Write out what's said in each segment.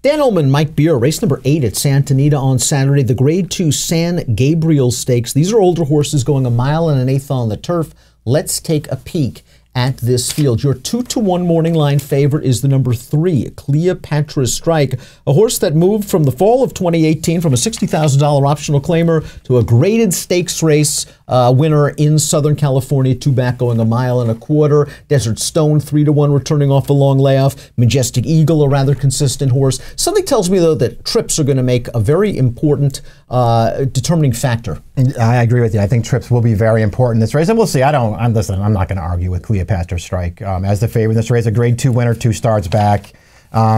Dan Illman, Mike Beer, race number 8 at Santa Anita on Saturday, the Grade 2 San Gabriel Stakes. These are older horses going 1 1/8 miles on the turf. Let's take a peek at this field. Your 2-to-1 morning line favorite is the number 3, Cleopatra Strike, a horse that moved from the fall of 2018 from a $60,000 optional claimer to a graded stakes race winner in Southern California, 2 back going 1.25 miles. Desert Stone, 3-to-1 returning off the long layoff. Majestic Eagle, a rather consistent horse. Something tells me, though, that trips are going to make a very important determining factor. I agree with you. I think trips will be very important in this race, and we'll see. Listen, I'm not going to argue with Cleopatra Strike as the favorite in this race. A Grade 2 winner, 2 starts back.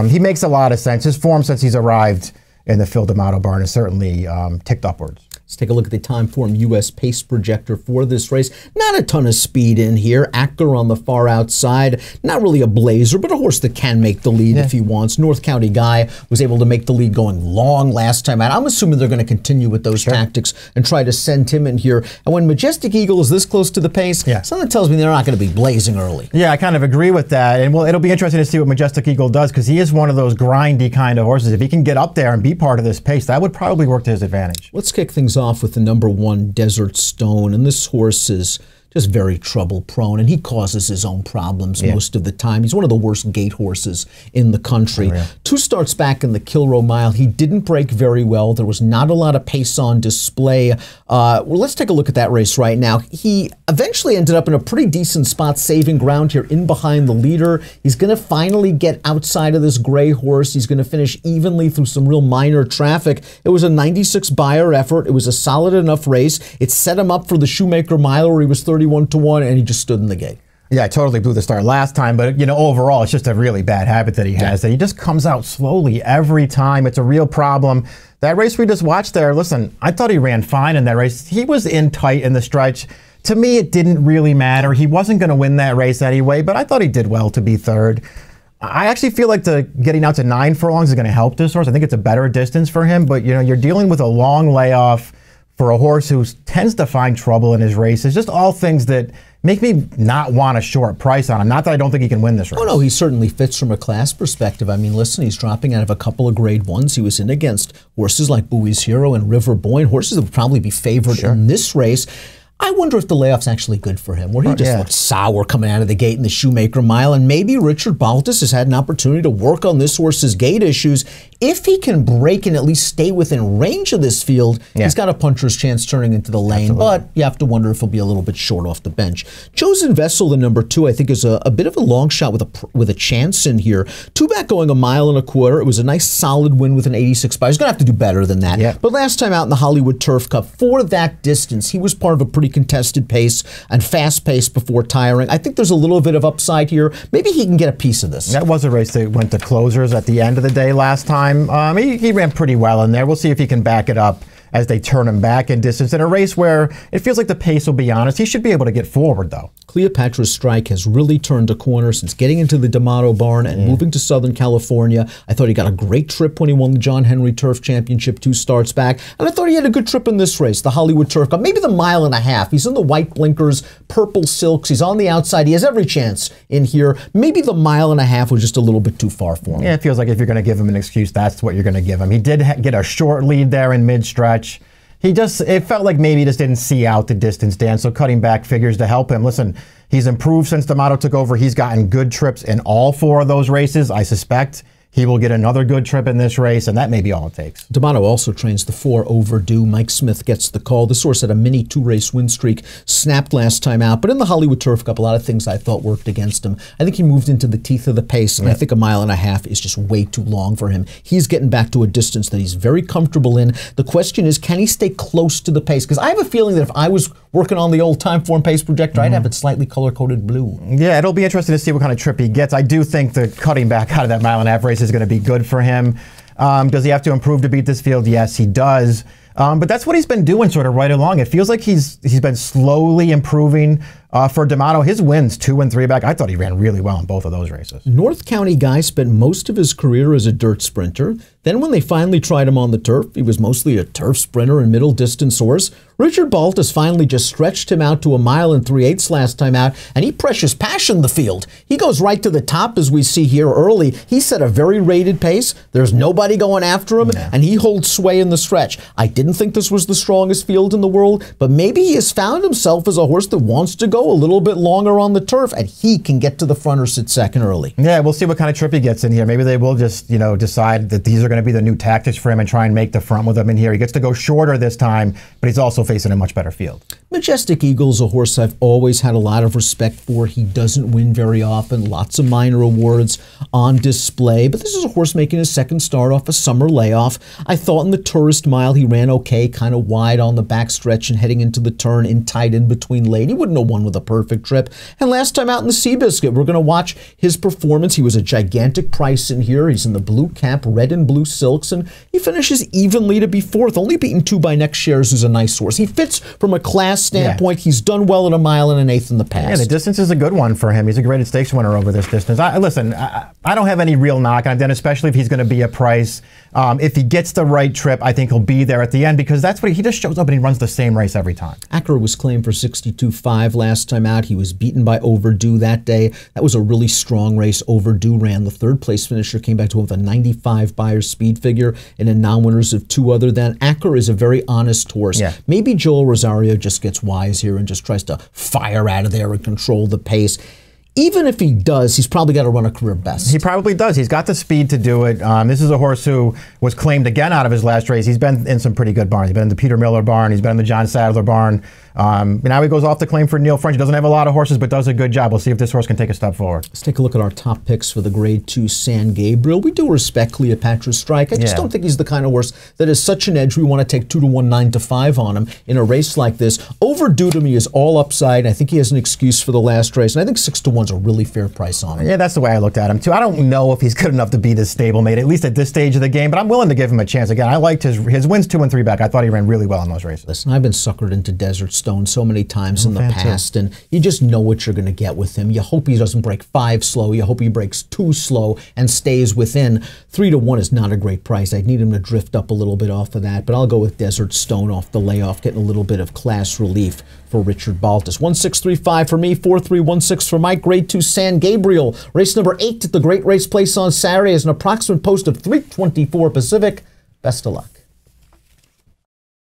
He makes a lot of sense. His form since he's arrived in the Phil D'Amato barn is certainly ticked upwards. Let's take a look at the time form U.S. pace projector for this race. Not a ton of speed in here. Ackler on the far outside. Not really a blazer, but a horse that can make the lead if he wants. North County Guy was able to make the lead going long last time out. I'm assuming they're going to continue with those tactics and try to send him in here. And when Majestic Eagle is this close to the pace, something tells me they're not going to be blazing early. Yeah, I kind of agree with that. And well, it'll be interesting to see what Majestic Eagle does, because he is one of those grindy kind of horses. If he can get up there and be part of this pace, that would probably work to his advantage. Let's kick things off with the number 1, Desert Stone, and this horse is just very trouble prone, and he causes his own problems most of the time. He's one of the worst gate horses in the country. 2 starts back in the Kilroe Mile. He didn't break very well. There was not a lot of pace on display. Well, let's take a look at that race right now. He eventually ended up in a pretty decent spot, saving ground here in behind the leader. He's going to finally get outside of this gray horse. He's going to finish evenly through some real minor traffic. It was a 96 buyer effort. It was a solid enough race. It set him up for the Shoemaker Mile, where he was 31-to-1, and he just stood in the gate. Yeah, I totally blew the start last time, but, you know, overall, it's just a really bad habit that he has, that he just comes out slowly every time. It's a real problem. That race we just watched there, listen, I thought he ran fine in that race. He was in tight in the stretch. To me, it didn't really matter. He wasn't going to win that race anyway, but I thought he did well to be 3rd. I actually feel like getting out to 9 furlongs is going to help this horse. I think it's a better distance for him, but, you know, you're dealing with a long layoff for a horse who tends to find trouble in his races. Just all things that make me not want a short price on him. Not that I don't think he can win this race. Oh, no, he certainly fits from a class perspective. I mean, listen, he's dropping out of a couple of Grade 1s. He was in against horses like Bowie's Hero and River Boyne, horses that would probably be favored in this race. I wonder if the layoff's actually good for him, where he just looked sour coming out of the gate in the Shoemaker Mile, and maybe Richard Baltas has had an opportunity to work on this horse's gate issues. If he can break and at least stay within range of this field, he's got a puncher's chance turning into the lane, but you have to wonder if he'll be a little bit short off the bench. Chosen Vessel, the number 2, I think is a bit of a long shot with a chance in here. 2 back going 1.25 miles. It was a nice solid win with an 86 buy. He's going to have to do better than that. But last time out in the Hollywood Turf Cup, for that distance, he was part of a pretty contested pace and fast pace before tiring. I think there's a little bit of upside here. Maybe he can get a piece of this. That was a race that went to closers at the end of the day last time. He ran pretty well in there. We'll see if he can back it up as they turn him back in distance. In a race where it feels like the pace will be honest, he should be able to get forward, though. Cleopatra Strike has really turned a corner since getting into the D'Amato barn and moving to Southern California. I thought he got a great trip when he won the John Henry Turf Championship 2 starts back, and I thought he had a good trip in this race, the Hollywood Turf Cup, maybe the 1.5 miles. He's in the white blinkers, purple silks. He's on the outside. He has every chance in here. Maybe the 1.5 miles was just a little bit too far for him. Yeah, it feels like if you're going to give him an excuse, that's what you're going to give him. He did get a short lead there in mid-stretch. It felt like maybe he just didn't see out the distance, Dan, so cutting back figures to help him. Listen, he's improved since D'Amato took over. He's gotten good trips in all 4 of those races. I suspect he will get another good trip in this race, and that may be all it takes. D'Amato also trains the 4 Overdue. Mike Smith gets the call. This horse had a mini 2-race win streak, snapped last time out, but in the Hollywood Turf Cup, a lot of things I thought worked against him. I think he moved into the teeth of the pace, and I think 1.5 miles is just way too long for him. He's getting back to a distance that he's very comfortable in. The question is, can he stay close to the pace? Because I have a feeling that if I was working on the old time form pace projector, I'd have it slightly color-coded blue. Yeah, it'll be interesting to see what kind of trip he gets. I do think the cutting back out of that 1.5 mile race is going to be good for him. Does he have to improve to beat this field? Yes, he does. But that's what he's been doing sort of right along. It feels like he's been slowly improving For D'Amato, his wins 2 and 3 back, I thought he ran really well in both of those races. North County guy spent most of his career as a dirt sprinter. Then when they finally tried him on the turf, he was mostly a turf sprinter and middle distance horse. Richard Baltas finally just stretched him out to 1 mile 3/8 last time out, and he precious passioned the field. He goes right to the top, as we see here early. He set a very rated pace. There's nobody going after him, and he holds sway in the stretch. I didn't think this was the strongest field in the world, but maybe he has found himself as a horse that wants to go a little bit longer on the turf, and he can get to the front or sit second early. Yeah, we'll see what kind of trip he gets in here. Maybe they will just, decide that these are going to be the new tactics for him and try and make the front with him in here. He gets to go shorter this time, but he's also facing a much better field. Majestic Eagle's a horse I've always had a lot of respect for. He doesn't win very often. Lots of minor awards on display. But this is a horse making his second start off a summer layoff. I thought in the Tourist Mile he ran okay, kind of wide on the backstretch and heading into the turn in tight in between late. He wouldn't have won with a perfect trip. And last time out in the Seabiscuit, we're going to watch his performance. He was a gigantic price in here. He's in the blue cap, red and blue silks, and he finishes evenly to be fourth, only beaten 2 by Next Shares, who's a nice horse. He fits from a class standpoint. He's done well at 1 mile 1/8 in the past. Yeah, the distance is a good one for him. He's a graded stakes winner over this distance. Listen, I don't have any real knock on him, especially if he's going to be a price. If he gets the right trip, I think he'll be there at the end, because that's what he just shows up and he runs the same race every time. Acura was claimed for 62.5 last time out. He was beaten by Overdue that day. That was a really strong race. Overdue ran. The third place finisher came back to him with a 95 Beyer speed figure and a non-winners of 2 other than. Acura is a very honest horse. Yeah. Maybe Joel Rosario just gets wise here and just tries to fire out of there and control the pace. Even if he does, he's probably got to run a career best. He probably does. He's got the speed to do it. This is a horse who was claimed again out of his last race. He's been in some pretty good barns. He's been in the Peter Miller barn. He's been in the John Sadler barn. Now he goes off to claim for Neil French. He doesn't have a lot of horses, but does a good job. We'll see if this horse can take a step forward. Let's take a look at our top picks for the Grade 2 San Gabriel. We do respect Cleopatra Strike. I just don't think he's the kind of horse that is such an edge we want to take 2 to 1, 9 to 5 on him in a race like this. Overdue to me is all upside. I think he has an excuse for the last race, and I think 6 to 1 is a really fair price on him. Yeah, that's the way I looked at him too. I don't know if he's good enough to be this stablemate, at least at this stage of the game, but I'm willing to give him a chance. Again, I liked his wins 2 and 3 back. I thought he ran really well in those races. Listen, I've been suckered into Desert Stone so many times in the past, and you just know what you're going to get with him. You hope he doesn't break 5 slow. You hope he breaks 2 slow and stays within. 3 to 1 is not a great price. I'd need him to drift up a little bit off of that, but I'll go with Desert Stone off the layoff, getting a little bit of class relief for Richard Baltas. 1635 for me, 4316 for Mike. Grade 2 San Gabriel. Race number 8 at the Great Race Place on Saturday is an approximate post of 3:24 Pacific. Best of luck.